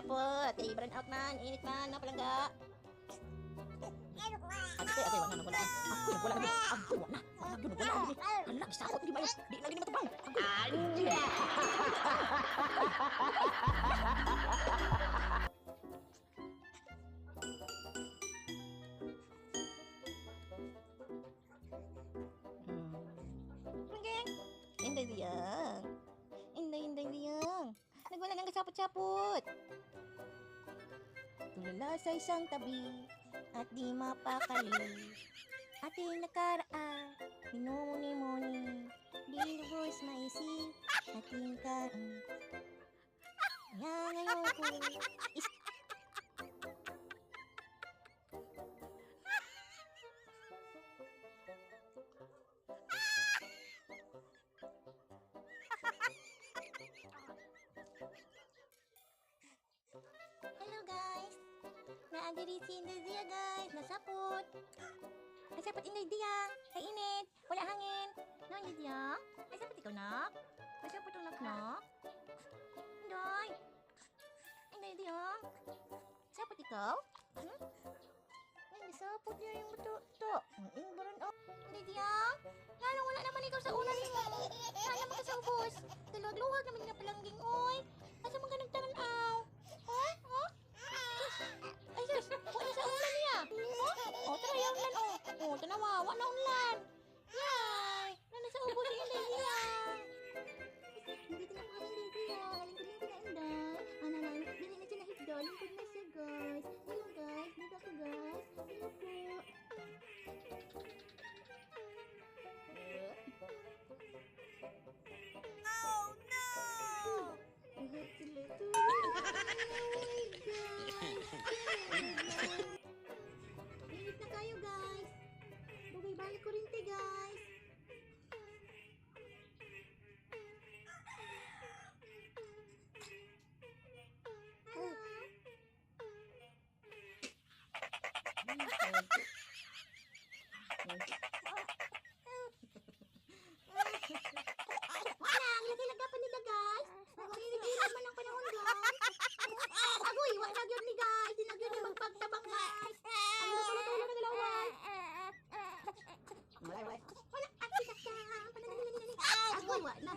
sapot. Kay burn out man, init man, na palangga. Ate, wala na, wala na. Ako yung wala na. Ako wala na. Ako yung wala na. Hala, gisakot di ba yun? Di na gini matubang. Anja! Manggeng! Inday diyang. Inday diyang. Nagwala ng kasapot-sapot. Tulala sa isang tabi at di mapakali. Ating nakaraan, minumuni-muni, di lubos maisip, ating kain. Kaya ngayon ko, hello guys! Naandiri si Inday Dia guys, nasapot. Nasapot Inday Dia, kainit, wala hangin. No, Inday Dia? Nasapot ikaw nak? Nasapot ang nak? Inday! Inday Dia? Nasapot ikaw? Hmm? Ay, nasapot niya yung buto-to. Ang baron oh. Inday Dia? Lalo wala naman ikaw sa unan mo. Wala naman ka sa ubos. Daluwag-luwag naman na palangging oy. Asa man ka nagtanaw? Oh? Oh? Ay, sus! Wala sa ulan niya! Oh, tara yung ulan, oh! Oh, tanawa! Wala na ulan! Yay! Wala sa ubo si Inday Dia! Hindi na mga Inday Dia! Alingkod na Inday! Ano na, dili na siya nahigdo! Alingkod na siya, guys! Hello, guys! Dito ako, guys! Hello po! Oh, no! Ingat sila to! Ingat na kayo guys. Balik kurente guys. Hello. Wala, lagi-laga pa nila guys. Nag-iinit man ang panahon guys. Agoy, wala gyud ni guys. Dinagyan ni magpagtabang guys. Ang luto-luto na galaway. Wala. Wala. Ay, sakta. Agoy, wala.